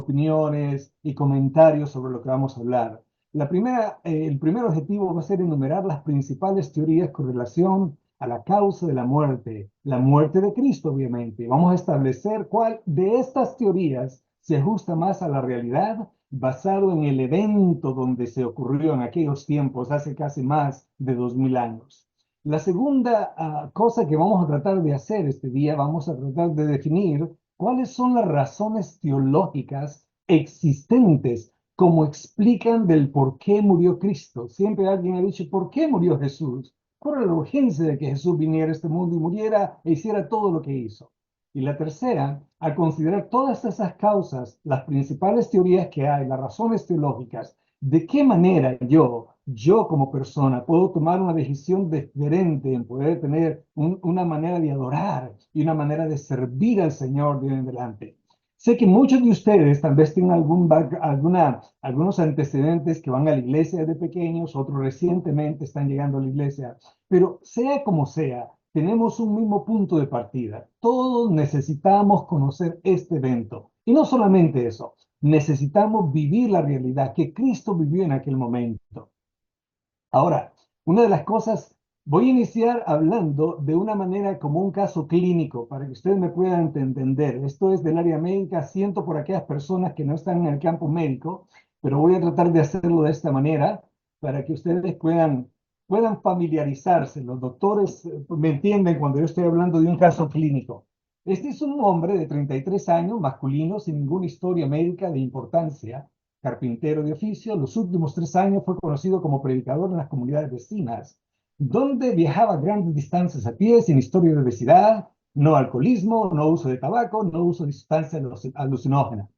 opiniones y comentarios sobre lo que vamos a hablar. El primer objetivo va a ser enumerar las principales teorías con relación a la causa de la muerte de Cristo, obviamente. Vamos a establecer cuál de estas teorías se ajusta más a la realidad basado en el evento donde se ocurrió en aquellos tiempos, hace casi más de 2000 años. La segunda cosa que vamos a tratar de hacer este día, vamos a tratar de definir cuáles son las razones teológicas existentes como explican del por qué murió Cristo. Siempre alguien ha dicho, ¿por qué murió Jesús? Por la urgencia de que Jesús viniera a este mundo y muriera e hiciera todo lo que hizo. Y la tercera, al considerar todas esas causas, las principales teorías que hay, las razones teológicas, de qué manera yo como persona, puedo tomar una decisión diferente en poder tener una manera de adorar y una manera de servir al Señor de hoy en adelante. Sé que muchos de ustedes tal vez tengan algunos antecedentes que van a la iglesia de pequeños, otros recientemente están llegando a la iglesia, pero sea como sea, tenemos un mismo punto de partida. Todos necesitamos conocer este evento. Y no solamente eso, necesitamos vivir la realidad que Cristo vivió en aquel momento. Ahora, una de las cosas, voy a iniciar hablando de una manera como un caso clínico para que ustedes me puedan entender. Esto es del área médica, siento por aquellas personas que no están en el campo médico, pero voy a tratar de hacerlo de esta manera para que ustedes puedan familiarizarse. Los doctores me entienden cuando yo estoy hablando de un caso clínico. Este es un hombre de 33 años, masculino, sin ninguna historia médica de importancia, carpintero de oficio. Los últimos 3 años fue conocido como predicador en las comunidades vecinas, donde viajaba grandes distancias a pie, sin historia de obesidad, no alcoholismo, no uso de tabaco, no uso de sustancias alucinógenas.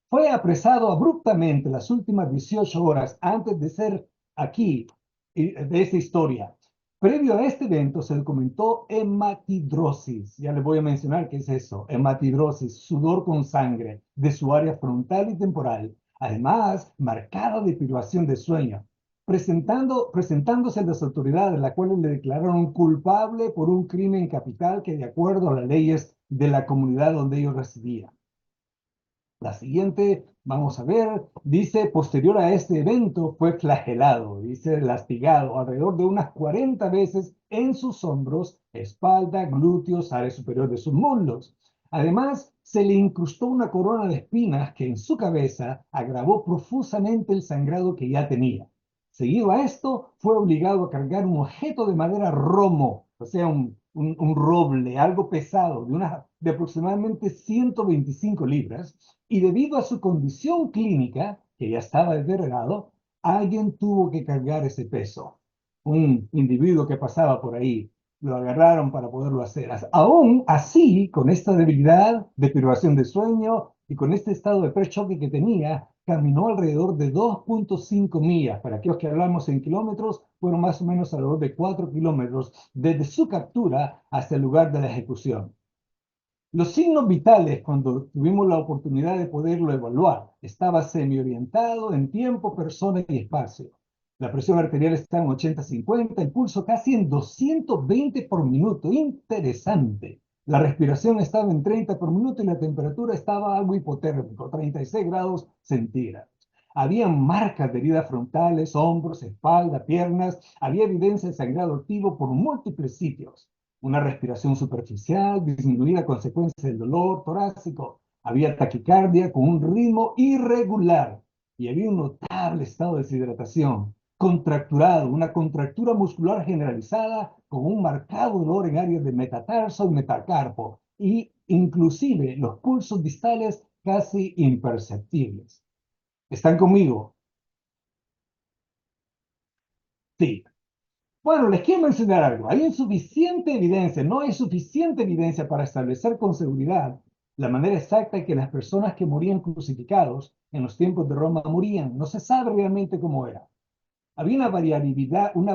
Fue apresado abruptamente las últimas 18 horas antes de ser aquí, de esta historia. Previo a este evento se documentó hematidrosis. Ya les voy a mencionar qué es eso. Hematidrosis, sudor con sangre de su área frontal y temporal. Además, marcada de privación de sueño. Presentándose a las autoridades, las cuales le declararon culpable por un crimen capital que, de acuerdo a las leyes de la comunidad donde ellos residían. La siguiente, vamos a ver, dice, posterior a este evento fue flagelado, dice, lastigado alrededor de unas 40 veces en sus hombros, espalda, glúteos, área superior de sus muslos. Además, se le incrustó una corona de espinas que en su cabeza agravó profusamente el sangrado que ya tenía. Seguido a esto, fue obligado a cargar un objeto de madera romo, o sea, un roble, algo pesado, de aproximadamente 125 libras, y debido a su condición clínica, que ya estaba deteriorado, alguien tuvo que cargar ese peso. Un individuo que pasaba por ahí lo agarraron para poderlo hacer. Aún así, con esta debilidad, de privación de sueño y con este estado de pre-choque que tenía, caminó alrededor de 2.5 millas. Para aquellos que hablamos en kilómetros, fueron más o menos alrededor de 4 kilómetros desde su captura hasta el lugar de la ejecución. Los signos vitales, cuando tuvimos la oportunidad de poderlo evaluar, estaba semi-orientado en tiempo, persona y espacio. La presión arterial está en 80-50, el pulso casi en 220 por minuto. Interesante. La respiración estaba en 30 por minuto y la temperatura estaba algo hipotérmico, 36 grados centígrados. Había marcas de heridas frontales, hombros, espalda, piernas. Había evidencia de sangrado activo por múltiples sitios, una respiración superficial, disminuida a consecuencia del dolor torácico. Había taquicardia con un ritmo irregular y había un notable estado de deshidratación, contracturado, una contractura muscular generalizada con un marcado dolor en áreas de metatarso y metacarpo y inclusive los pulsos distales casi imperceptibles. ¿Están conmigo? Sí. Bueno, les quiero mencionar algo. Hay insuficiente evidencia, no hay suficiente evidencia para establecer con seguridad la manera exacta en que las personas que morían crucificados en los tiempos de Roma morían. No se sabe realmente cómo era. Había una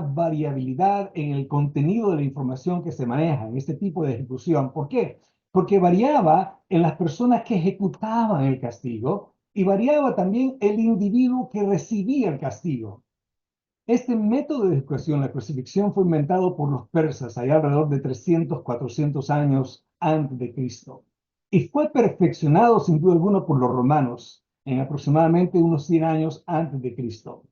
variabilidad en el contenido de la información que se maneja en este tipo de ejecución. ¿Por qué? Porque variaba en las personas que ejecutaban el castigo y variaba también el individuo que recibía el castigo. Este método de ejecución, la crucifixión, fue inventado por los persas allá alrededor de 300, 400 años antes de Cristo. Y fue perfeccionado sin duda alguna por los romanos. en aproximadamente unos 100 años antes de Cristo.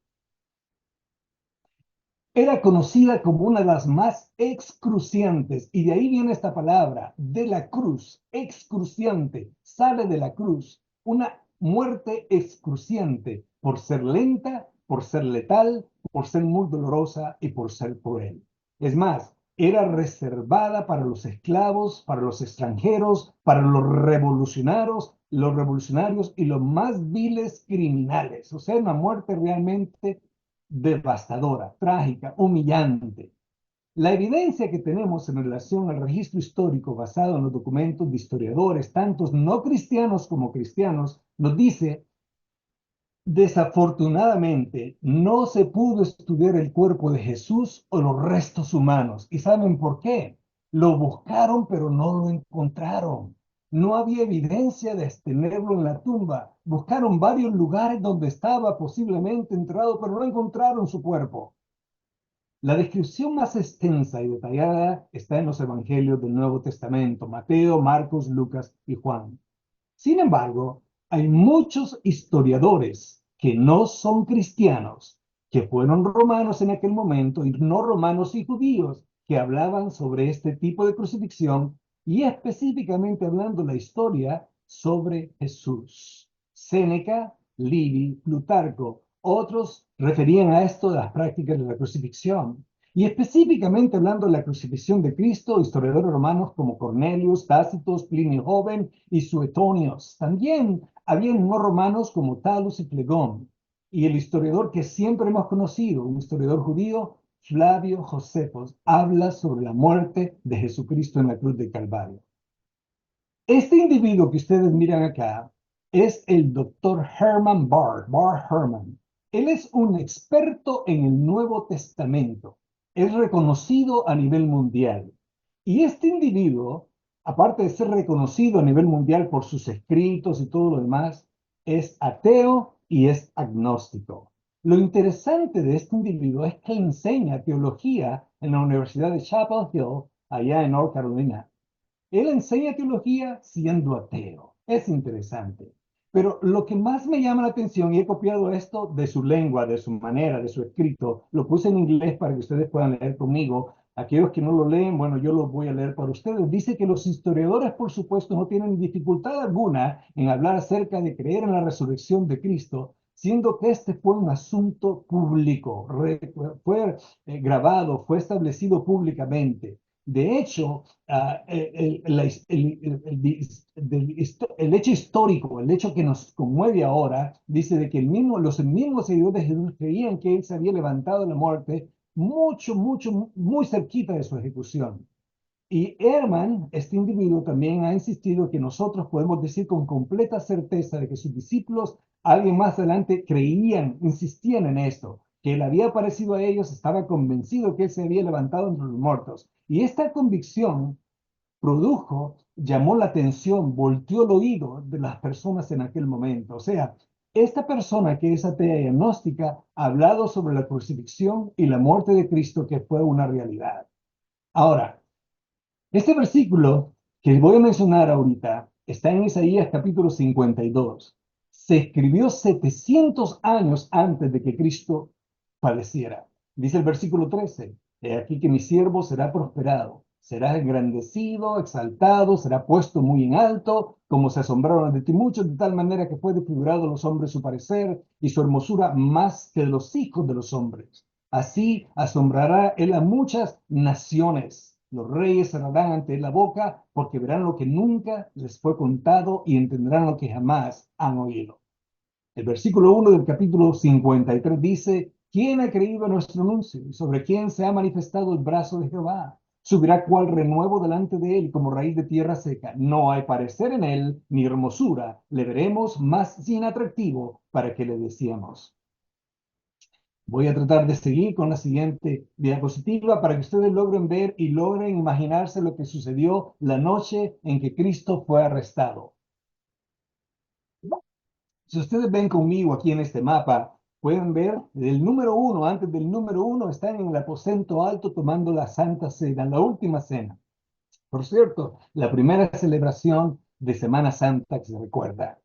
Era conocida como una de las más excruciantes, y de ahí viene esta palabra, de la cruz, excruciante, sale de la cruz, una muerte excruciante, por ser lenta, por ser letal, por ser muy dolorosa y por ser cruel. Es más, era reservada para los esclavos, para los extranjeros, para los revolucionarios y los más viles criminales. O sea, una muerte realmente devastadora, trágica, humillante. La evidencia que tenemos en relación al registro histórico basado en los documentos de historiadores, tantos no cristianos como cristianos, nos dice, desafortunadamente, no se pudo estudiar el cuerpo de Jesús o los restos humanos. ¿Y saben por qué? Lo buscaron, pero no lo encontraron. No había evidencia de tenerlo en la tumba. Buscaron varios lugares donde estaba posiblemente enterrado, pero no encontraron su cuerpo. La descripción más extensa y detallada está en los evangelios del Nuevo Testamento, Mateo, Marcos, Lucas y Juan. Sin embargo, hay muchos historiadores que no son cristianos, que fueron romanos en aquel momento, y no romanos y judíos, que hablaban sobre este tipo de crucifixión y específicamente hablando la historia sobre Jesús. Séneca, Livy, Plutarco, otros referían a esto de las prácticas de la crucifixión. Y específicamente hablando de la crucifixión de Cristo, historiadores romanos como Cornelius, Tácitos, Plinio Joven y Suetonios. También habían no romanos como Talus y Plegón. Y el historiador que siempre hemos conocido, un historiador judío, Flavio Josefos, habla sobre la muerte de Jesucristo en la cruz del Calvario. Este individuo que ustedes miran acá es el doctor Herman Bar Herman. Él es un experto en el Nuevo Testamento. Es reconocido a nivel mundial. Y este individuo, aparte de ser reconocido a nivel mundial por sus escritos y todo lo demás, es ateo y es agnóstico. Lo interesante de este individuo es que enseña teología en la Universidad de Chapel Hill, allá en North Carolina. Él enseña teología siendo ateo. Es interesante. Pero lo que más me llama la atención, y he copiado esto de su lengua, de su manera, de su escrito, lo puse en inglés para que ustedes puedan leer conmigo. Aquellos que no lo leen, bueno, yo lo voy a leer para ustedes. Dice que los historiadores, por supuesto, no tienen dificultad alguna en hablar acerca de creer en la resurrección de Cristo, siendo que este fue un asunto público, fue grabado, fue establecido públicamente. De hecho, el hecho histórico, el hecho que nos conmueve ahora, dice de que los mismos seguidores de Jesús creían que él se había levantado de la muerte muy cerquita de su ejecución. Y Herman, este individuo, también ha insistido que nosotros podemos decir con completa certeza de que sus discípulos, alguien más adelante, creían, insistían en esto, que él había aparecido a ellos, estaba convencido que él se había levantado entre los muertos. Y esta convicción produjo, llamó la atención, volteó el oído de las personas en aquel momento. O sea, esta persona que es atea y agnóstica ha hablado sobre la crucifixión y la muerte de Cristo, que fue una realidad. Ahora, este versículo que voy a mencionar ahorita está en Isaías capítulo 52. Se escribió 700 años antes de que Cristo padeciera. Dice el versículo 13, he aquí que mi siervo será prosperado, será engrandecido, exaltado, será puesto muy en alto, como se asombraron de ti muchos, de tal manera que fue desfigurado a los hombres su parecer y su hermosura más que de los hijos de los hombres. Así asombrará él a muchas naciones. Los reyes cerrarán ante él la boca porque verán lo que nunca les fue contado y entenderán lo que jamás han oído. El versículo 1 del capítulo 53 dice, ¿quién ha creído a nuestro anuncio? ¿Y sobre quién se ha manifestado el brazo de Jehová? Subirá cual renuevo delante de él como raíz de tierra seca. No hay parecer en él ni hermosura. Le veremos más sin atractivo para que le decíamos. Voy a tratar de seguir con la siguiente diapositiva para que ustedes logren ver y logren imaginarse lo que sucedió la noche en que Cristo fue arrestado. Si ustedes ven conmigo aquí en este mapa, pueden ver el número uno, antes del número uno, están en el aposento alto tomando la Santa Cena, la última cena. Por cierto, la primera celebración de Semana Santa que se recuerda.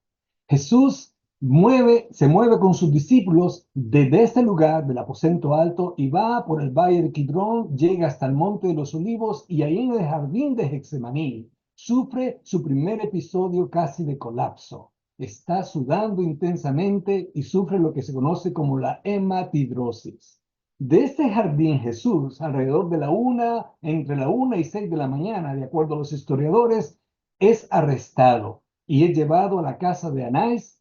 Jesús Se mueve con sus discípulos desde este lugar del aposento alto y va por el valle de Kidrón, llega hasta el monte de los olivos y ahí en el jardín de Getsemaní sufre su primer episodio casi de colapso. Está sudando intensamente y sufre lo que se conoce como la hematidrosis. De este jardín Jesús, alrededor de entre la 1 y 6 de la mañana, de acuerdo a los historiadores, es arrestado y es llevado a la casa de Anás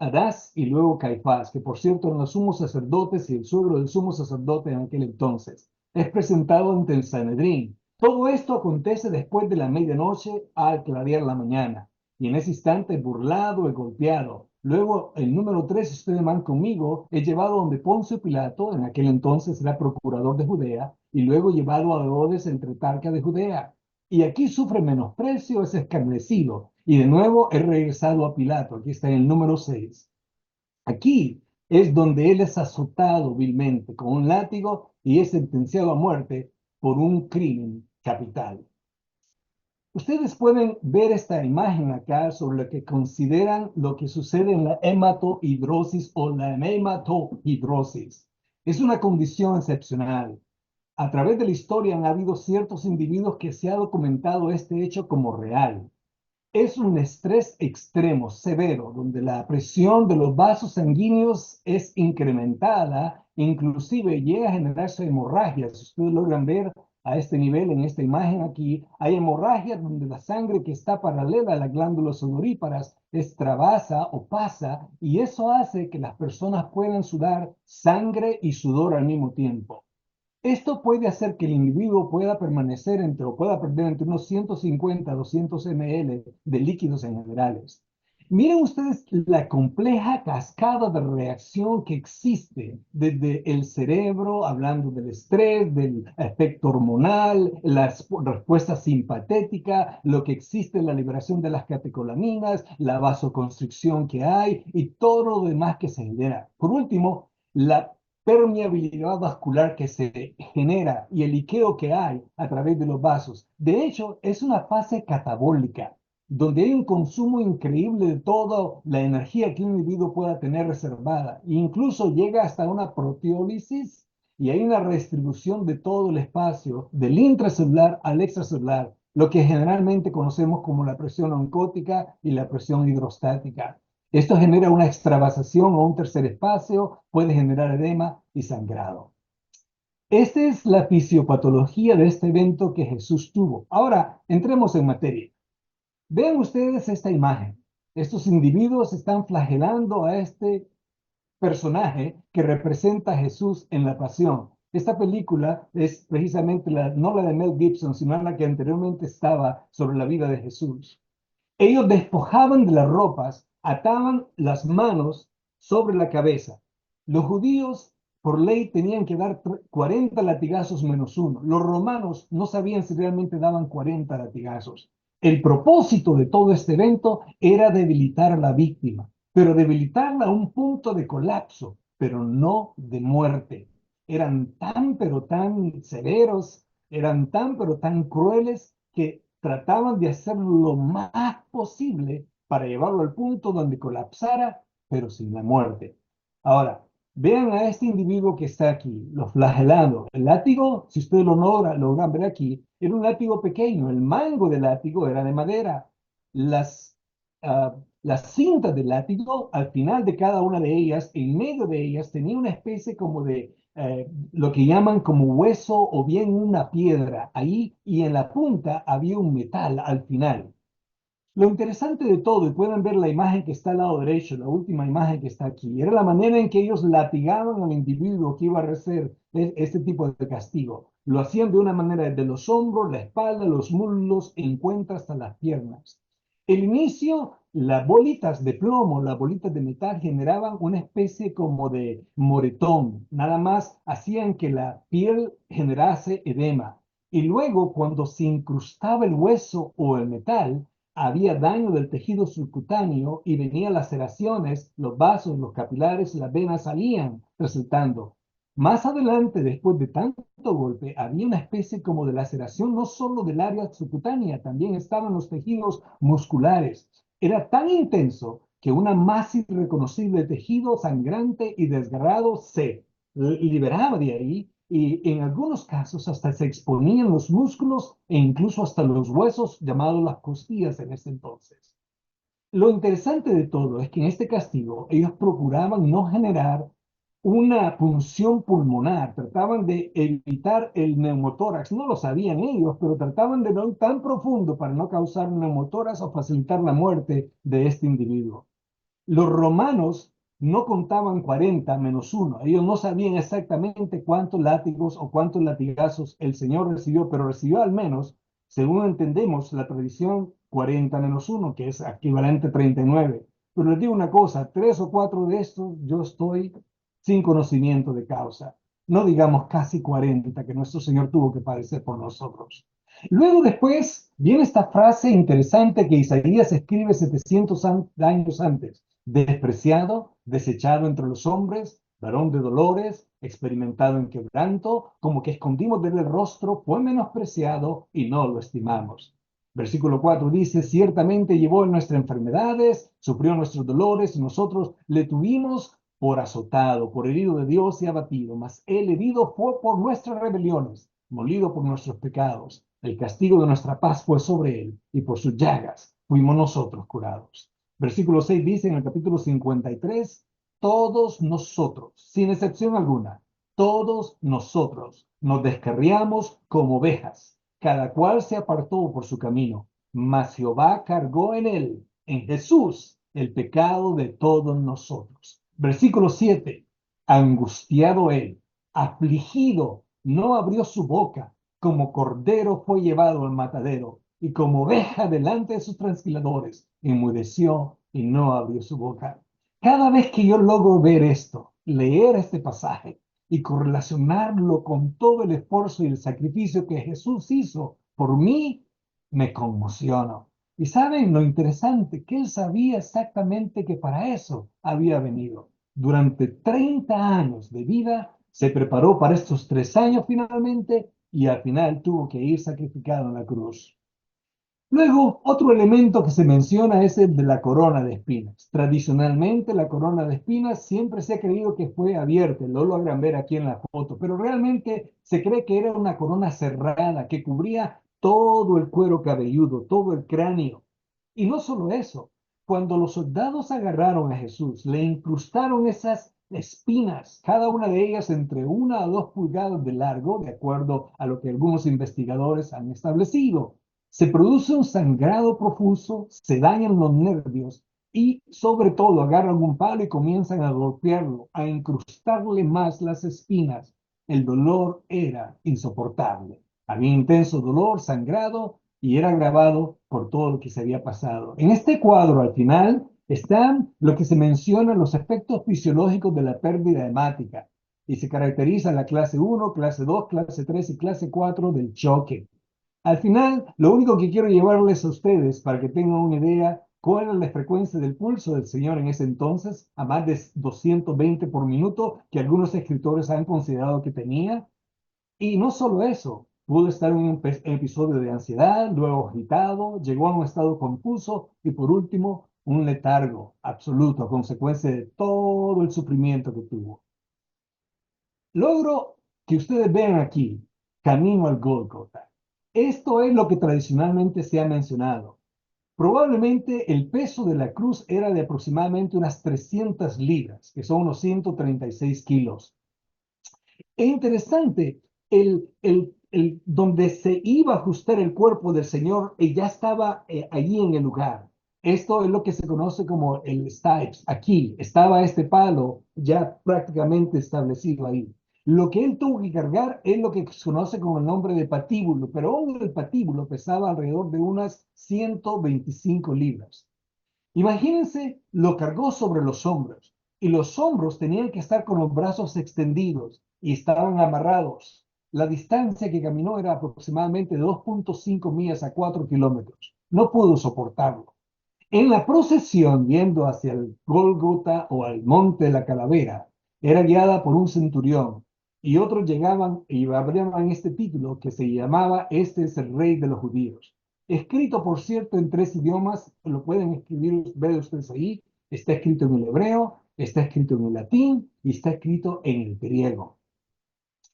y luego Caifás, que por cierto eran los sumos sacerdotes y el suegro del sumo sacerdote en aquel entonces. Es presentado ante el Sanedrín. Todo esto acontece después de la medianoche al clarear la mañana. Y en ese instante burlado y golpeado. Luego, el número 3, si ustedes van conmigo, es llevado donde Poncio Pilato, en aquel entonces era procurador de Judea, y luego llevado a Herodes, el tetrarca de Judea. Y aquí sufre menosprecio, es escarnecido. Y de nuevo es regresado a Pilato. Aquí está en el número 6. Aquí es donde él es azotado vilmente con un látigo y es sentenciado a muerte por un crimen capital. Ustedes pueden ver esta imagen acá sobre lo que consideran lo que sucede en la hematohidrosis o la hematohidrosis. Es una condición excepcional. A través de la historia han habido ciertos individuos que se ha documentado este hecho como real. Es un estrés extremo, severo, donde la presión de los vasos sanguíneos es incrementada, inclusive llega a generarse hemorragias. Si ustedes logran ver a este nivel, en esta imagen aquí, hay hemorragias donde la sangre que está paralela a las glándulas sudoríparas extravasa o pasa, y eso hace que las personas puedan sudar sangre y sudor al mismo tiempo. Esto puede hacer que el individuo pueda permanecer o pueda perder entre unos 150 a 200 ml de líquidos en generales. Miren ustedes la compleja cascada de reacción que existe desde el cerebro, hablando del estrés, del efecto hormonal, la respuesta simpatética, lo que existe en la liberación de las catecolaminas, la vasoconstricción que hay y todo lo demás que se genera. Por último, la permeabilidad vascular que se genera y el liqueo que hay a través de los vasos. De hecho, es una fase catabólica, donde hay un consumo increíble de toda la energía que un individuo pueda tener reservada. E incluso llega hasta una proteólisis y hay una redistribución de todo el espacio, del intracelular al extracelular, lo que generalmente conocemos como la presión oncótica y la presión hidrostática. Esto genera una extravasación o un tercer espacio, puede generar edema y sangrado. Esta es la fisiopatología de este evento que Jesús tuvo. Ahora, entremos en materia. Vean ustedes esta imagen. Estos individuos están flagelando a este personaje que representa a Jesús en la pasión. Esta película es precisamente no la de Mel Gibson, sino la que anteriormente estaba sobre la vida de Jesús. Ellos despojaban de las ropas, ataban las manos sobre la cabeza. Los judíos, por ley, tenían que dar 40 latigazos menos uno. Los romanos no sabían si realmente daban 40 latigazos. El propósito de todo este evento era debilitar a la víctima, pero debilitarla a un punto de colapso, pero no de muerte. Eran tan, pero tan severos, eran tan, pero tan crueles que trataban de hacerlo lo más posible para llevarlo al punto donde colapsara, pero sin la muerte. Ahora, vean a este individuo que está aquí, los flagelados. El látigo, si ustedes logran ver aquí, era un látigo pequeño. El mango del látigo era de madera. Las, las cintas del látigo, al final de cada una de ellas, en medio de ellas, tenía una especie como de lo que llaman como hueso o bien una piedra ahí, y en la punta había un metal al final. Lo interesante de todo, y pueden ver la imagen que está al lado derecho, la última imagen que está aquí, era la manera en que ellos latigaban al individuo que iba a recibir este tipo de castigo. Lo hacían de una manera desde los hombros, la espalda, los muslos, en cuenta hasta las piernas. El inicio, las bolitas de plomo, las bolitas de metal generaban una especie como de moretón. Nada más hacían que la piel generase edema. Y luego, cuando se incrustaba el hueso o el metal, había daño del tejido subcutáneo y venían laceraciones, los vasos, los capilares, las venas salían resultando. Más adelante, después de tanto golpe, había una especie como de laceración no solo del área subcutánea, también estaban los tejidos musculares. Era tan intenso que una masa irreconocible de tejido sangrante y desgarrado se liberaba de ahí y en algunos casos hasta se exponían los músculos e incluso hasta los huesos llamados las costillas en ese entonces. Lo interesante de todo es que en este castigo ellos procuraban no generar una punción pulmonar, trataban de evitar el neumotórax, no lo sabían ellos, pero trataban de no ir tan profundo para no causar neumotórax o facilitar la muerte de este individuo. Los romanos no contaban 40 menos uno. Ellos no sabían exactamente cuántos látigos o cuántos latigazos el Señor recibió, pero recibió al menos, según entendemos la tradición, 40 menos uno, que es equivalente a 39. Pero les digo una cosa, 3 o 4 de estos yo estoy sin conocimiento de causa. No digamos casi 40 que nuestro Señor tuvo que padecer por nosotros. Luego después viene esta frase interesante que Isaías escribe 700 años antes: despreciado, desechado entre los hombres, varón de dolores, experimentado en quebranto, como que escondimos de él el rostro, fue menospreciado y no lo estimamos. Versículo 4 dice, ciertamente llevó nuestras enfermedades, sufrió nuestros dolores, y nosotros le tuvimos por azotado, por herido de Dios y abatido, mas él herido fue por nuestras rebeliones, molido por nuestros pecados. El castigo de nuestra paz fue sobre él, y por sus llagas fuimos nosotros curados. Versículo 6 dice en el capítulo 53, todos nosotros, sin excepción alguna, todos nosotros nos descarriamos como ovejas, cada cual se apartó por su camino, mas Jehová cargó en él, en Jesús, el pecado de todos nosotros. Versículo 7, angustiado él, afligido, no abrió su boca, como cordero fue llevado al matadero, y como oveja delante de sus transquiladores, enmudeció y no abrió su boca. Cada vez que yo logro ver esto, leer este pasaje y correlacionarlo con todo el esfuerzo y el sacrificio que Jesús hizo por mí, me conmociono. Y saben lo interesante, que él sabía exactamente que para eso había venido. Durante 30 años de vida, se preparó para estos 3 años finalmente y al final tuvo que ir sacrificado en la cruz. Luego, otro elemento que se menciona es el de la corona de espinas. Tradicionalmente, la corona de espinas siempre se ha creído que fue abierta, lo logran ver aquí en la foto, pero realmente se cree que era una corona cerrada que cubría todo el cuero cabelludo, todo el cráneo. Y no solo eso, cuando los soldados agarraron a Jesús, le incrustaron esas espinas, cada una de ellas entre 1 a 2 pulgadas de largo, de acuerdo a lo que algunos investigadores han establecido. Se produce un sangrado profuso, se dañan los nervios y sobre todo agarran un palo y comienzan a golpearlo, a incrustarle más las espinas. El dolor era insoportable. Había intenso dolor, sangrado y era agravado por todo lo que se había pasado. En este cuadro al final están lo que se menciona los efectos fisiológicos de la pérdida hemática y se caracteriza la clase 1, clase 2, clase 3 y clase 4 del choque. Al final, lo único que quiero llevarles a ustedes para que tengan una idea cuál era la frecuencia del pulso del Señor en ese entonces, a más de 220 por minuto, que algunos escritores han considerado que tenía. Y no solo eso, pudo estar en un episodio de ansiedad, luego agitado, llegó a un estado confuso y por último, un letargo absoluto a consecuencia de todo el sufrimiento que tuvo. Logro que ustedes vean aquí, camino al Gólgota. Esto es lo que tradicionalmente se ha mencionado. Probablemente el peso de la cruz era de aproximadamente unas 300 libras, que son unos 136 kilos. Es interesante, donde se iba a ajustar el cuerpo del Señor, y ya estaba allí en el lugar. Esto es lo que se conoce como el stipes. Aquí estaba este palo ya prácticamente establecido ahí. Lo que él tuvo que cargar es lo que se conoce como el nombre de patíbulo, pero aún el patíbulo pesaba alrededor de unas 125 libras. Imagínense, lo cargó sobre los hombros y los hombros tenían que estar con los brazos extendidos y estaban amarrados. La distancia que caminó era aproximadamente de 2.5 millas a 4 kilómetros. No pudo soportarlo. En la procesión, yendo hacia el Gólgota o al Monte de la Calavera, era guiada por un centurión y otros llegaban y hablaban este título que se llamaba Este es el Rey de los Judíos. Escrito, por cierto, en 3 idiomas, lo pueden escribir, ver ustedes ahí, Está escrito en el hebreo, está escrito en el latín y está escrito en el griego.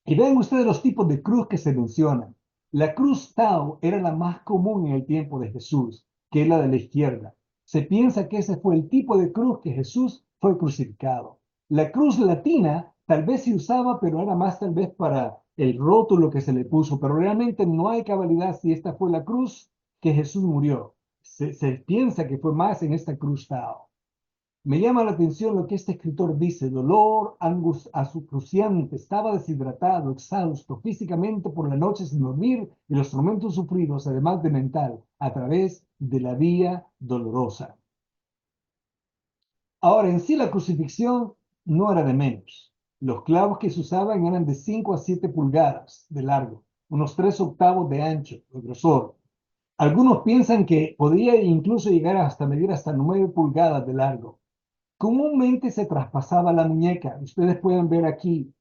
Y vean ustedes los tipos de cruz que se mencionan. La cruz Tau era la más común en el tiempo de Jesús, que es la de la izquierda. Se piensa que ese fue el tipo de cruz que Jesús fue crucificado. La cruz latina tal vez se usaba, pero era más tal vez para el rótulo que se le puso, pero realmente no hay cabalidad si esta fue la cruz que Jesús murió. Se piensa que fue más en esta cruz Tau. Me llama la atención lo que este escritor dice: dolor cruciante, estaba deshidratado, exhausto físicamente por la noche sin dormir y los tormentos sufridos, además de mental, a través de la vía dolorosa. Ahora, en sí la crucifixión no era de menos. Los clavos que se usaban eran de 5 a 7 pulgadas de largo, unos 3 octavos de ancho, de grosor. Algunos piensan que podía incluso llegar hasta medir hasta 9 pulgadas de largo. Comúnmente se traspasaba la muñeca. Ustedes pueden ver aquí,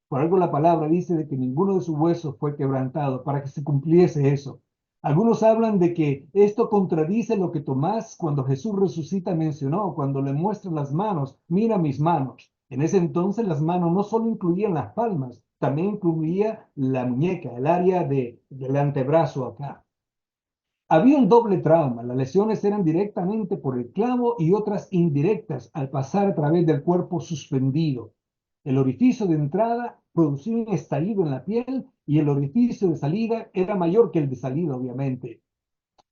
por algo la palabra dice de que ninguno de sus huesos fue quebrantado para que se cumpliese eso. Algunos hablan de que esto contradice lo que Tomás, cuando Jesús resucita, mencionó, cuando le muestra las manos: mira mis manos. En ese entonces las manos no solo incluían las palmas, también incluía la muñeca, el área del antebrazo acá. Había un doble trauma. Las lesiones eran directamente por el clavo y otras indirectas al pasar a través del cuerpo suspendido. El orificio de entrada producía un estallido en la piel y el orificio de salida era mayor que el de salida, obviamente.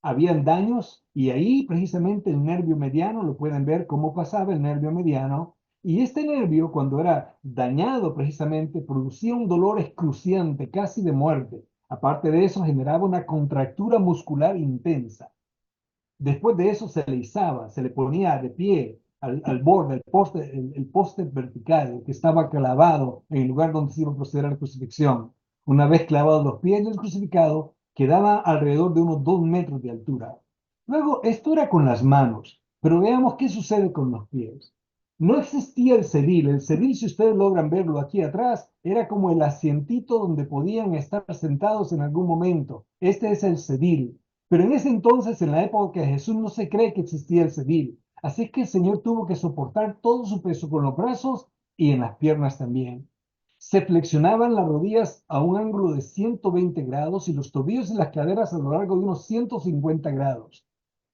Habían daños y ahí precisamente el nervio mediano, lo pueden ver cómo pasaba el nervio mediano, y este nervio cuando era dañado precisamente producía un dolor excruciante, casi de muerte. Aparte de eso generaba una contractura muscular intensa. Después de eso se le izaba, se le ponía de pie al borde, el poste vertical que estaba clavado en el lugar donde se iba a proceder a la crucifixión. Una vez clavados los pies del crucificado, quedaba alrededor de unos 2 metros de altura. Luego, esto era con las manos, pero veamos qué sucede con los pies. No existía el sedil. El sedil, si ustedes logran verlo aquí atrás, era como el asientito donde podían estar sentados en algún momento. Este es el sedil. Pero en ese entonces, en la época de Jesús, no se cree que existía el sedil. Así que el Señor tuvo que soportar todo su peso con los brazos y en las piernas también. Se flexionaban las rodillas a un ángulo de 120 grados y los tobillos y las caderas a lo largo de unos 150 grados.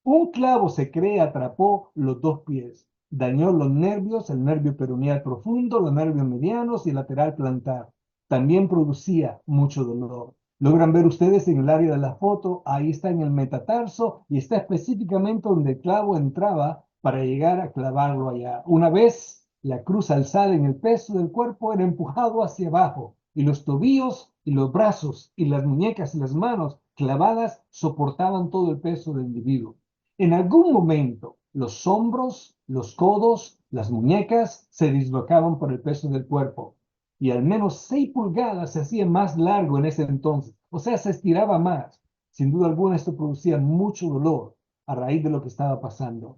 Un clavo se cree atrapó los dos pies, dañó los nervios, el nervio peroneal profundo, los nervios medianos y el lateral plantar. También producía mucho dolor. Logran ver ustedes en el área de la foto, ahí está en el metatarso y está específicamente donde el clavo entraba para llegar a clavarlo allá. Una vez la cruz alzada en el peso del cuerpo era empujado hacia abajo y los tobillos y los brazos y las muñecas y las manos clavadas soportaban todo el peso del individuo. En algún momento, los hombros, los codos, las muñecas se dislocaban por el peso del cuerpo y al menos 6 pulgadas se hacía más largo en ese entonces, o sea, se estiraba más. Sin duda alguna, esto producía mucho dolor a raíz de lo que estaba pasando.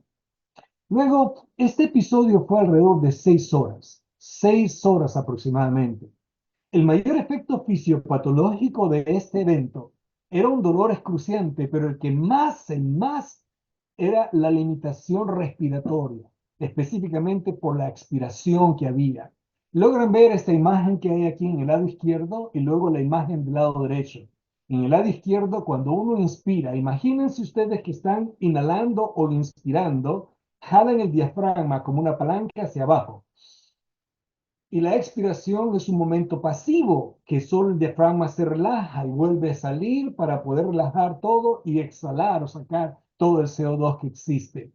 Luego, este episodio fue alrededor de 6 horas aproximadamente. El mayor efecto fisiopatológico de este evento era un dolor excruciante, pero el más era la limitación respiratoria, específicamente por la expiración que había. Logran ver esta imagen que hay aquí en el lado izquierdo y luego la imagen del lado derecho. En el lado izquierdo, cuando uno inspira, imagínense ustedes que están inhalando o inspirando, jalan el diafragma como una palanca hacia abajo. Y la expiración es un momento pasivo, que solo el diafragma se relaja y vuelve a salir para poder relajar todo y exhalar o sacar todo el CO2 que existe.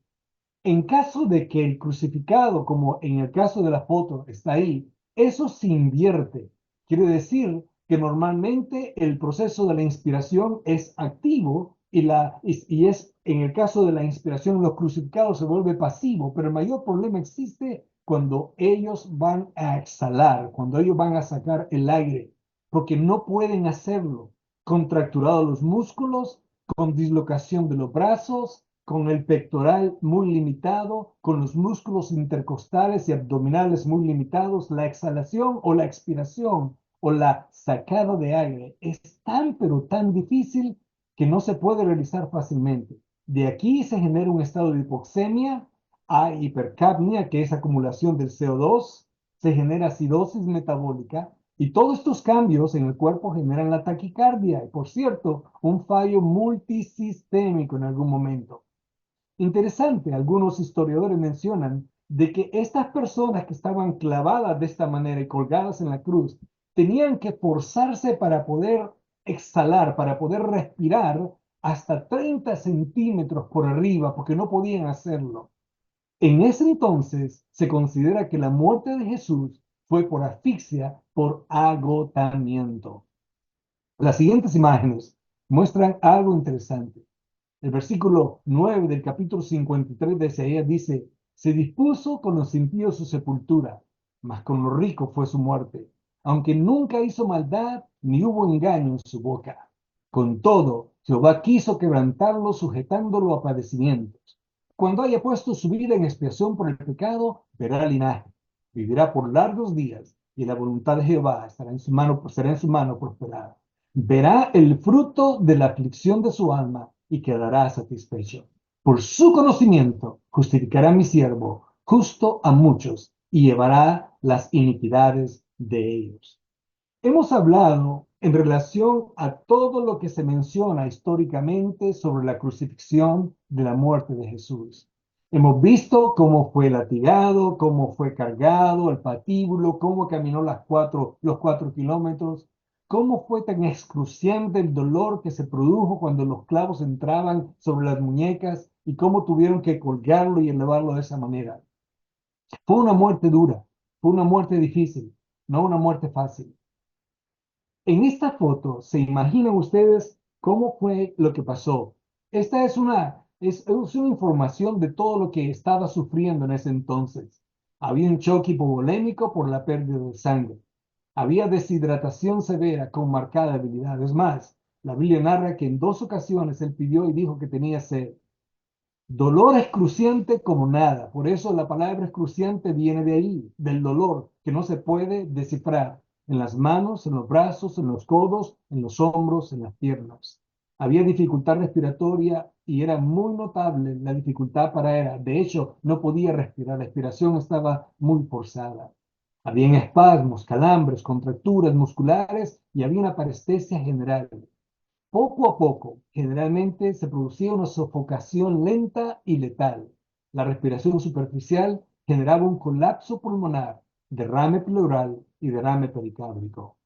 En caso de que el crucificado, como en el caso de la foto, está ahí, eso se invierte. Quiere decir que normalmente el proceso de la inspiración es activo y es en el caso de la inspiración los crucificados se vuelve pasivo, pero el mayor problema existe cuando ellos van a exhalar, cuando ellos van a sacar el aire, porque no pueden hacerlo contracturados los músculos, con dislocación de los brazos, con el pectoral muy limitado, con los músculos intercostales y abdominales muy limitados. La exhalación o la expiración o la sacada de aire es tan pero tan difícil que no se puede realizar fácilmente. De aquí se genera un estado de hipoxemia, hay hipercapnia, que es acumulación del CO2, se genera acidosis metabólica y todos estos cambios en el cuerpo generan la taquicardia y, por cierto, un fallo multisistémico en algún momento. Interesante, algunos historiadores mencionan de que estas personas que estaban clavadas de esta manera y colgadas en la cruz tenían que forzarse para poder exhalar, para poder respirar hasta 30 centímetros por arriba, porque no podían hacerlo. En ese entonces se considera que la muerte de Jesús fue por asfixia, por agotamiento. Las siguientes imágenes muestran algo interesante. El versículo 9 del capítulo 53 de Isaías dice, se dispuso con los impíos su sepultura, mas con los ricos fue su muerte, aunque nunca hizo maldad ni hubo engaño en su boca. Con todo, Jehová quiso quebrantarlo, sujetándolo a padecimientos. Cuando haya puesto su vida en expiación por el pecado, verá linaje, vivirá por largos días, y la voluntad de Jehová estará en su mano, será en su mano prosperada. Verá el fruto de la aflicción de su alma y quedará satisfecho. Por su conocimiento justificará mi siervo, justo a muchos, y llevará las iniquidades de ellos. Hemos hablado en relación a todo lo que se menciona históricamente sobre la crucifixión de la muerte de Jesús. Hemos visto cómo fue latigado, cómo fue cargado, el patíbulo, cómo caminó los 4 kilómetros, cómo fue tan excruciante el dolor que se produjo cuando los clavos entraban sobre las muñecas y cómo tuvieron que colgarlo y elevarlo de esa manera. Fue una muerte dura, fue una muerte difícil, no una muerte fácil. En esta foto, ¿se imaginan ustedes cómo fue lo que pasó? Esta es una información de todo lo que estaba sufriendo en ese entonces. Había un choque hipovolémico por la pérdida de sangre. Había deshidratación severa con marcada debilidad. Es más, la Biblia narra que en 2 ocasiones él pidió y dijo que tenía sed. Dolor excruciante como nada. Por eso la palabra excruciante viene de ahí, del dolor, que no se puede descifrar en las manos, en los brazos, en los codos, en los hombros, en las piernas. Había dificultad respiratoria y era muy notable la dificultad para él. De hecho, no podía respirar, la respiración estaba muy forzada. Habían espasmos, calambres, contracturas musculares y había una parestesia general. Poco a poco, generalmente se producía una sofocación lenta y letal. La respiración superficial generaba un colapso pulmonar, derrame pleural y derrame pericárdico.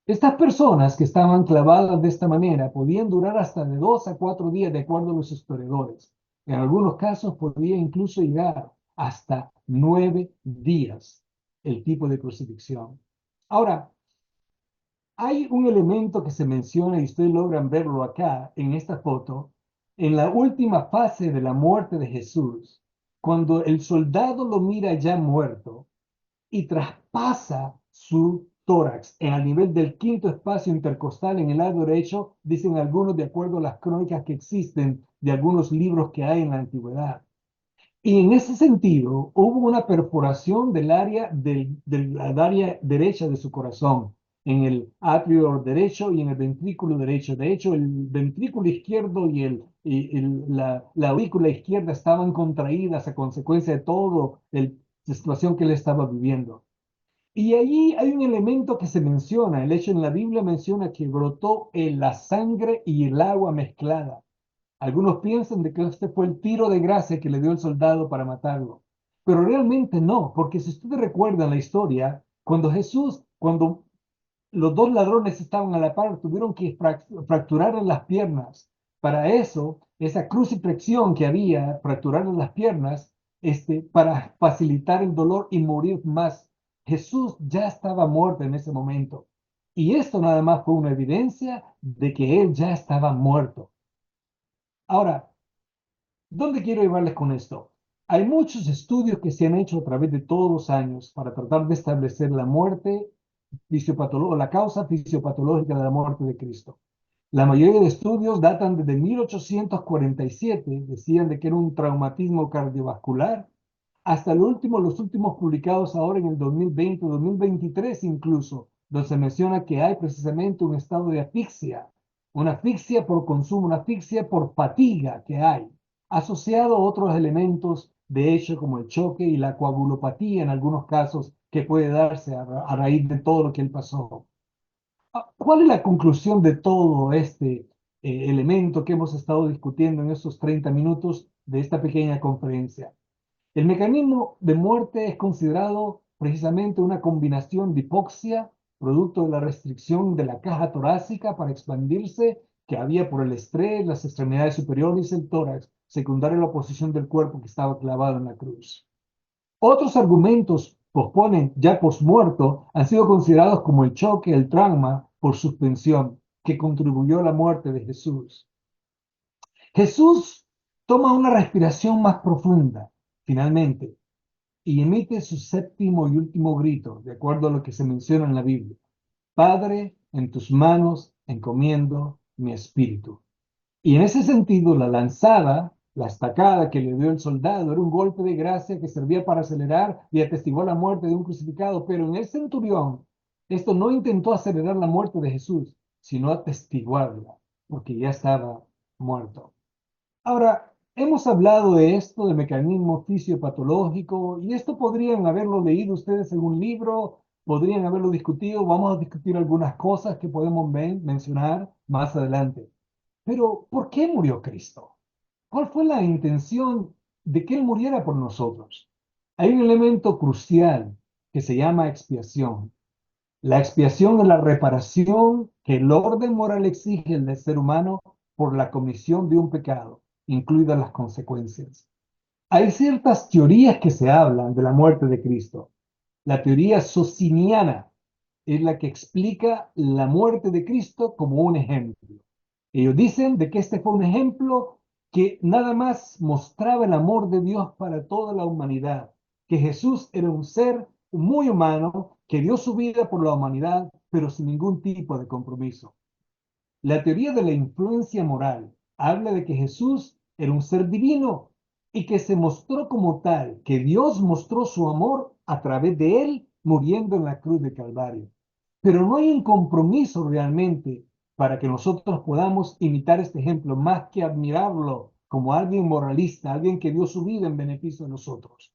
Estas personas que estaban clavadas de esta manera podían durar hasta de 2 a 4 días, de acuerdo a los historiadores. En algunos casos podía incluso llegar hasta 9 días el tipo de crucifixión. Ahora, hay un elemento que se menciona y ustedes logran verlo acá en esta foto, en la última fase de la muerte de Jesús, cuando el soldado lo mira ya muerto y traspasa su tórax en el nivel del quinto espacio intercostal en el lado derecho, dicen algunos de acuerdo a las crónicas que existen de algunos libros que hay en la antigüedad. Y en ese sentido, hubo una perforación del área derecha de su corazón, en el atrio derecho y en el ventrículo derecho. De hecho, el ventrículo izquierdo la aurícula izquierda estaban contraídas a consecuencia de toda la situación que él estaba viviendo. Y allí hay un elemento que se menciona, el hecho en la Biblia menciona que brotó la sangre y el agua mezclada. Algunos piensan de que este fue el tiro de gracia que le dio el soldado para matarlo, pero realmente no, porque si ustedes recuerdan la historia, cuando los dos ladrones estaban a la par, tuvieron que fracturar las piernas. Para eso, esa crucifixión que había, fracturar las piernas, para facilitar el dolor y morir más. Jesús ya estaba muerto en ese momento. Y esto nada más fue una evidencia de que él ya estaba muerto. Ahora, ¿dónde quiero llevarles con esto? Hay muchos estudios que se han hecho a través de todos los años para tratar de establecer la muerte la causa fisiopatológica de la muerte de Cristo. La mayoría de estudios datan desde 1847, decían de que era un traumatismo cardiovascular, hasta los últimos publicados ahora en el 2020, 2023 incluso, donde se menciona que hay precisamente un estado de asfixia, una asfixia por consumo, una asfixia por fatiga que hay, asociado a otros elementos de hecho, como el choque y la coagulopatía en algunos casos que puede darse a raíz de todo lo que él pasó. ¿Cuál es la conclusión de todo este elemento que hemos estado discutiendo en estos 30 minutos de esta pequeña conferencia? El mecanismo de muerte es considerado precisamente una combinación de hipoxia, producto de la restricción de la caja torácica para expandirse que había por el estrés, las extremidades superiores y el tórax, secundario a la posición del cuerpo que estaba clavado en la cruz. Otros argumentos posponen ya posmuerto han sido considerados como el choque, el trauma por suspensión, que contribuyó a la muerte de Jesús. Jesús toma una respiración más profunda, finalmente, y emite su séptimo y último grito, de acuerdo a lo que se menciona en la Biblia. Padre, en tus manos encomiendo mi espíritu. Y en ese sentido, la lanzada, la estacada que le dio el soldado, era un golpe de gracia que servía para acelerar y atestiguar la muerte de un crucificado. Pero en el centurión, esto no intentó acelerar la muerte de Jesús, sino atestiguarla, porque ya estaba muerto. Ahora, hemos hablado de esto, del mecanismo fisiopatológico, y esto podrían haberlo leído ustedes en un libro, podrían haberlo discutido. Vamos a discutir algunas cosas que podemos mencionar más adelante. Pero, ¿por qué murió Cristo? ¿Cuál fue la intención de que Él muriera por nosotros? Hay un elemento crucial que se llama expiación. La expiación es la reparación que el orden moral exige del ser humano por la comisión de un pecado, incluidas las consecuencias. Hay ciertas teorías que se hablan de la muerte de Cristo. La teoría sociniana es la que explica la muerte de Cristo como un ejemplo. Ellos dicen de que este fue un ejemplo que nada más mostraba el amor de Dios para toda la humanidad, que Jesús era un ser muy humano que dio su vida por la humanidad, pero sin ningún tipo de compromiso. La teoría de la influencia moral habla de que Jesús era un ser divino y que se mostró como tal, que Dios mostró su amor a través de él muriendo en la cruz de Calvario. Pero no hay un compromiso realmente para que nosotros podamos imitar este ejemplo, más que admirarlo como alguien moralista, alguien que dio su vida en beneficio de nosotros.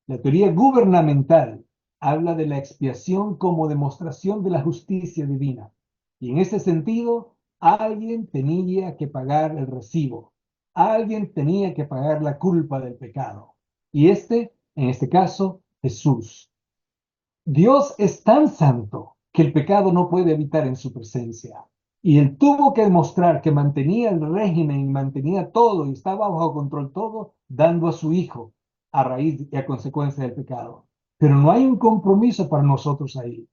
La teoría gubernamental habla de la expiación como demostración de la justicia divina. Y en ese sentido, alguien tenía que pagar el recibo. Alguien tenía que pagar la culpa del pecado. Y en este caso, Jesús. Dios es tan santo que el pecado no puede habitar en su presencia. Y él tuvo que demostrar que mantenía el régimen, mantenía todo y estaba bajo control todo, dando a su hijo a raíz y a consecuencia del pecado. Pero no hay un compromiso para nosotros ahí.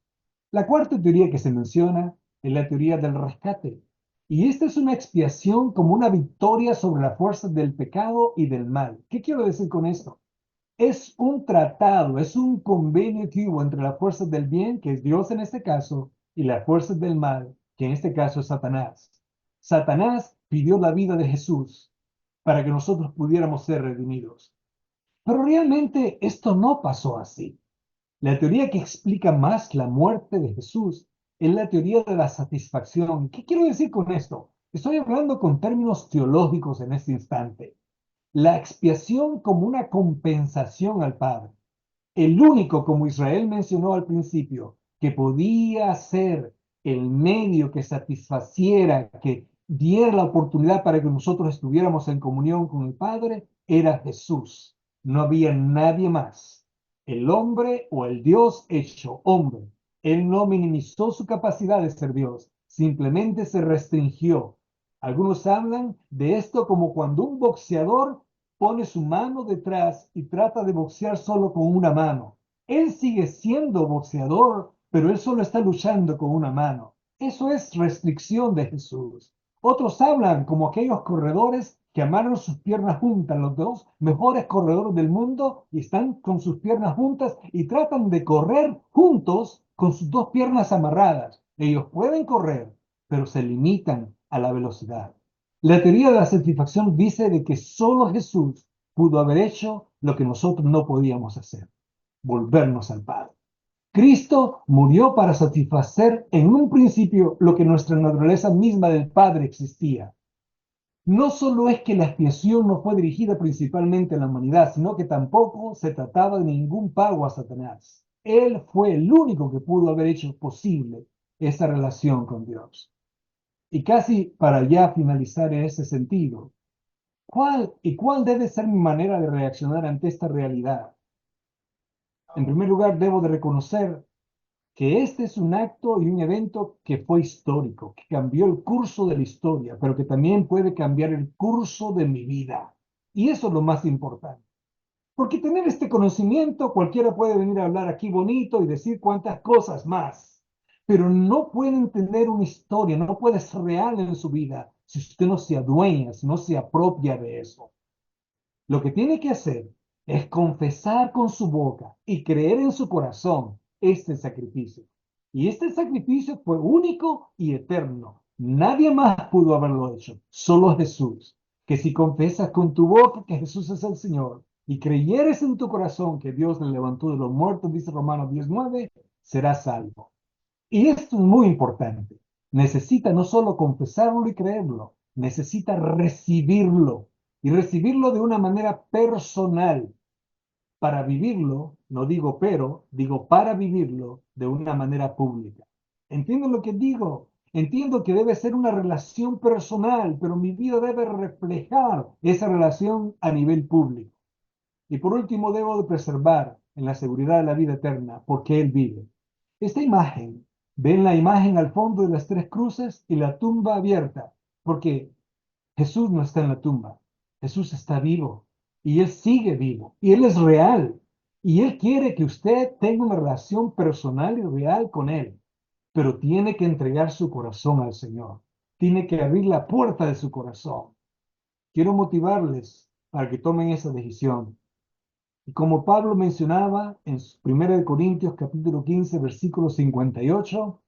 La cuarta teoría que se menciona es la teoría del rescate. Y esta es una expiación como una victoria sobre las fuerzas del pecado y del mal. ¿Qué quiero decir con esto? Es un tratado, es un convenio que hubo entre las fuerzas del bien, que es Dios en este caso, y las fuerzas del mal, que en este caso es Satanás. Satanás pidió la vida de Jesús para que nosotros pudiéramos ser redimidos. Pero realmente esto no pasó así. La teoría que explica más la muerte de Jesús es la teoría de la satisfacción. ¿Qué quiero decir con esto? Estoy hablando con términos teológicos en este instante. La expiación como una compensación al Padre. El único, como Israel mencionó al principio, que podía ser el medio que satisfaciera, que diera la oportunidad para que nosotros estuviéramos en comunión con el Padre, era Jesús. No había nadie más. El hombre o el Dios hecho hombre. Él no minimizó su capacidad de ser Dios, simplemente se restringió. Algunos hablan de esto como cuando un boxeador pone su mano detrás y trata de boxear solo con una mano. Él sigue siendo boxeador, pero él solo está luchando con una mano. Eso es restricción de Jesús. Otros hablan como aquellos corredores que amarran sus piernas juntas, los dos mejores corredores del mundo, y están con sus piernas juntas y tratan de correr juntos con sus dos piernas amarradas. Ellos pueden correr, pero se limitan a la velocidad. La teoría de la satisfacción dice de que solo Jesús pudo haber hecho lo que nosotros no podíamos hacer, volvernos al Padre. Cristo murió para satisfacer en un principio lo que nuestra naturaleza misma del Padre existía. No solo es que la expiación no fue dirigida principalmente a la humanidad, sino que tampoco se trataba de ningún pago a Satanás. Él fue el único que pudo haber hecho posible esa relación con Dios. Y casi para ya finalizar en ese sentido, ¿cuál debe ser mi manera de reaccionar ante esta realidad? En primer lugar, debo de reconocer que este es un acto y un evento que fue histórico, que cambió el curso de la historia, pero que también puede cambiar el curso de mi vida. Y eso es lo más importante. Porque tener este conocimiento, cualquiera puede venir a hablar aquí bonito y decir cuantas cosas más, pero no pueden tener una historia, no puede ser real en su vida si usted no se adueña, si no se apropia de eso. Lo que tiene que hacer es confesar con su boca y creer en su corazón este sacrificio. Y este sacrificio fue único y eterno. Nadie más pudo haberlo hecho, solo Jesús. Que si confesas con tu boca que Jesús es el Señor y creyeres en tu corazón que Dios le levantó de los muertos, dice Romanos 19, serás salvo. Y esto es muy importante. Necesita no solo confesarlo y creerlo, necesita recibirlo y recibirlo de una manera personal. Para vivirlo, no digo pero, digo para vivirlo de una manera pública. ¿Entiendo lo que digo? Entiendo que debe ser una relación personal, pero mi vida debe reflejar esa relación a nivel público. Y por último, debo de preservar en la seguridad de la vida eterna, porque Él vive. Esta imagen, ven la imagen al fondo de las tres cruces y la tumba abierta, porque Jesús no está en la tumba, Jesús está vivo y Él sigue vivo y Él es real y Él quiere que usted tenga una relación personal y real con Él, pero tiene que entregar su corazón al Señor, tiene que abrir la puerta de su corazón. Quiero motivarles para que tomen esa decisión. Y como Pablo mencionaba en 1 Corintios capítulo 15, versículo 58,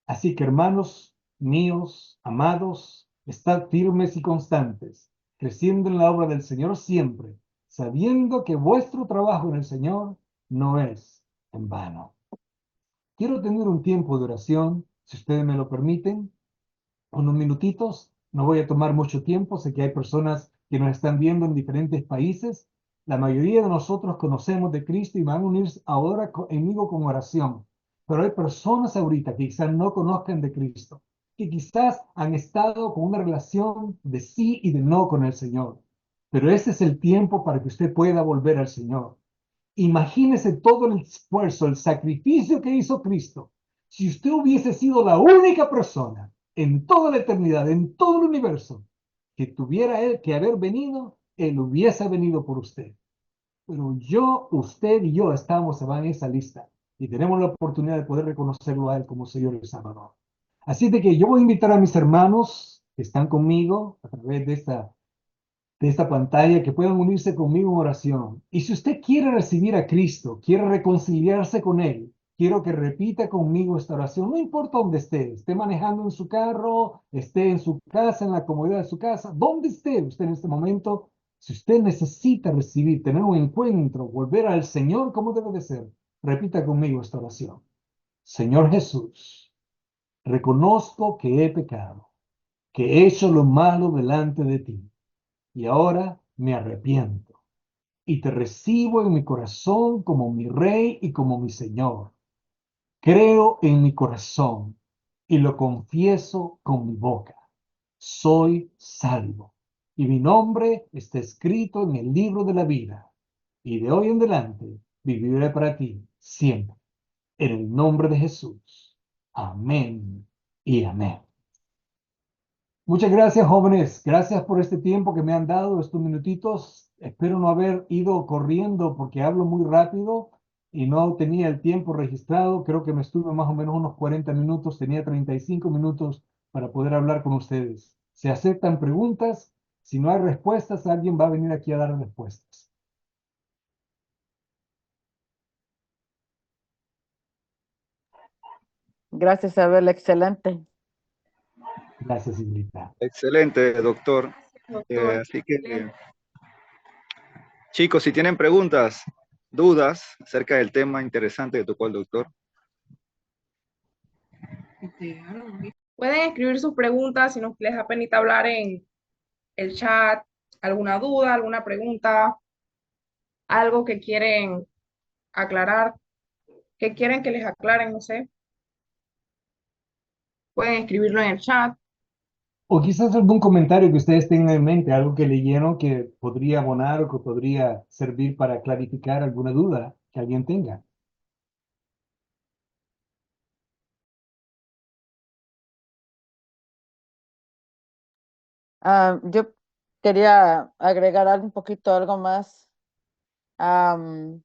así que hermanos míos, amados, estad firmes y constantes, creciendo en la obra del Señor siempre, sabiendo que vuestro trabajo en el Señor no es en vano. Quiero tener un tiempo de oración, si ustedes me lo permiten, unos minutitos, no voy a tomar mucho tiempo, sé que hay personas que nos están viendo en diferentes países, la mayoría de nosotros conocemos de Cristo y van a unirse ahora conmigo con oración, pero hay personas ahorita que quizás no conozcan de Cristo, que quizás han estado con una relación de sí y de no con el Señor, pero ese es el tiempo para que usted pueda volver al Señor. Imagínese todo el esfuerzo, el sacrificio que hizo Cristo. Si usted hubiese sido la única persona en toda la eternidad, en todo el universo, que tuviera él que haber venido, él hubiese venido por usted. Pero yo, usted y yo estamos en esa lista y tenemos la oportunidad de poder reconocerlo a él como Señor y Salvador. Así de que yo voy a invitar a mis hermanos que están conmigo a través de esta pantalla que puedan unirse conmigo en oración. Y si usted quiere recibir a Cristo, quiere reconciliarse con Él, quiero que repita conmigo esta oración, no importa dónde esté manejando en su carro, esté en su casa, en la comodidad de su casa, donde esté usted en este momento, si usted necesita recibir, tener un encuentro, volver al Señor como debe de ser, repita conmigo esta oración. Señor Jesús, reconozco que he pecado, que he hecho lo malo delante de ti y ahora me arrepiento y te recibo en mi corazón como mi Rey y como mi Señor. Creo en mi corazón y lo confieso con mi boca. Soy salvo y mi nombre está escrito en el libro de la vida. Y de hoy en adelante viviré para ti siempre. En el nombre de Jesús. Amén y amén. Muchas gracias, jóvenes. Gracias por este tiempo que me han dado, estos minutitos. Espero no haber ido corriendo porque hablo muy rápido y no tenía el tiempo registrado. Creo que me estuve más o menos unos 40 minutos. Tenía 35 minutos para poder hablar con ustedes. Se aceptan preguntas. Si no hay respuestas, alguien va a venir aquí a dar respuestas. Gracias, Abel, excelente. Gracias, Iglita. Excelente, doctor. Doctor. Así que, chicos, si tienen preguntas, dudas acerca del tema interesante que tocó el doctor. Pueden escribir sus preguntas si no les da penita hablar el chat, alguna duda, alguna pregunta, algo que quieren aclarar, que quieren que les aclaren, no sé, pueden escribirlo en el chat. O quizás algún comentario que ustedes tengan en mente, algo que leyeron que podría abonar o que podría servir para clarificar alguna duda que alguien tenga. Yo quería agregar un poquito algo más. Am,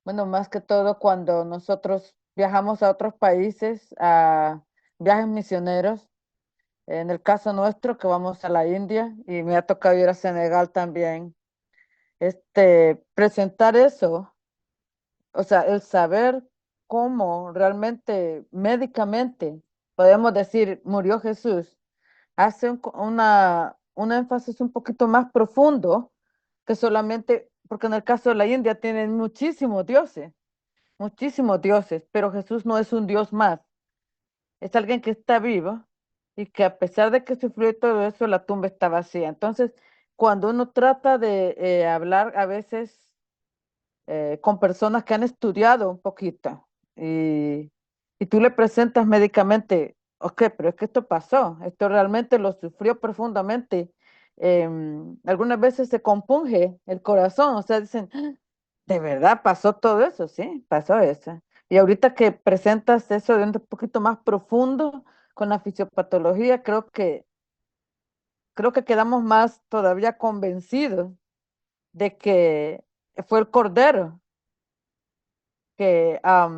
bueno, más que todo cuando nosotros viajamos a otros países, a viajes misioneros. En el caso nuestro, que vamos a la India y me ha tocado ir a Senegal también. Presentar eso, o sea, el saber cómo realmente médicamente podemos decir murió Jesús, hace un énfasis un poquito más profundo que solamente, porque en el caso de la India tienen muchísimos dioses, pero Jesús no es un dios más, es alguien que está vivo y que a pesar de que sufrió todo eso, la tumba está vacía. Entonces, cuando uno trata de hablar a veces con personas que han estudiado un poquito y tú le presentas médicamente, ok, pero es que esto pasó, esto realmente lo sufrió profundamente. Algunas veces se compunge el corazón, o sea, dicen, "Ah, ¿de verdad pasó todo eso? Sí, pasó eso. Y ahorita que presentas eso de un poquito más profundo con la fisiopatología, creo que quedamos más todavía convencidos de que fue el Cordero que a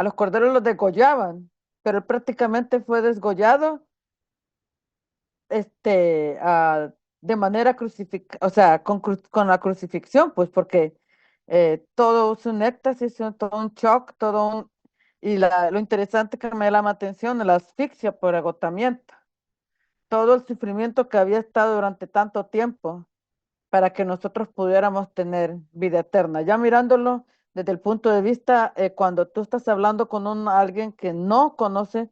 los corderos los degollaban, pero él prácticamente fue desgollado de manera crucificada, o sea, con la crucifixión, pues porque todo es un éxtasis, todo un shock, lo interesante que me llama la atención, la asfixia por agotamiento, todo el sufrimiento que había estado durante tanto tiempo para que nosotros pudiéramos tener vida eterna. Ya mirándolo desde el punto de vista, cuando tú estás hablando con alguien que no conoce,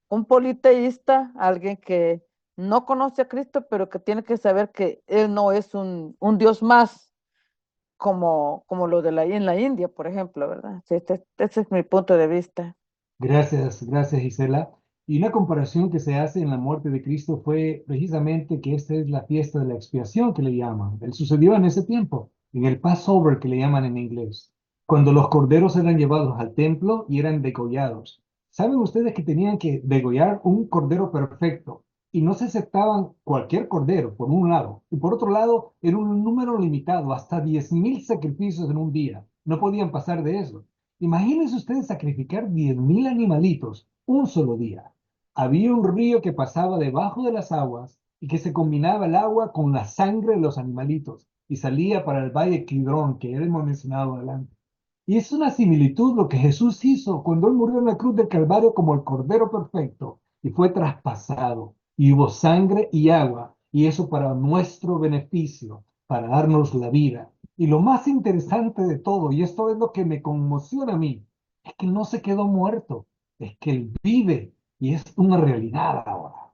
un politeísta, alguien que no conoce a Cristo, pero que tiene que saber que Él no es un Dios más, como lo de en la India, por ejemplo, ¿verdad? Sí, ese es mi punto de vista. Gracias, gracias Gisela. Y una comparación que se hace en la muerte de Cristo fue precisamente que esta es la fiesta de la expiación que le llaman. Él sucedió en ese tiempo, en el Passover que le llaman en inglés, cuando los corderos eran llevados al templo y eran degollados. ¿Saben ustedes que tenían que degollar un cordero perfecto? Y no se aceptaban cualquier cordero, por un lado. Y por otro lado, era un número limitado, hasta 10.000 sacrificios en un día. No podían pasar de eso. Imagínense ustedes sacrificar 10.000 animalitos un solo día. Había un río que pasaba debajo de las aguas y que se combinaba el agua con la sangre de los animalitos y salía para el valle Kidrón, que ya hemos mencionado adelante. Y es una similitud lo que Jesús hizo cuando Él murió en la cruz del Calvario como el Cordero Perfecto y fue traspasado y hubo sangre y agua y eso para nuestro beneficio, para darnos la vida. Y lo más interesante de todo, y esto es lo que me conmociona a mí, es que Él no se quedó muerto, es que Él vive y es una realidad ahora.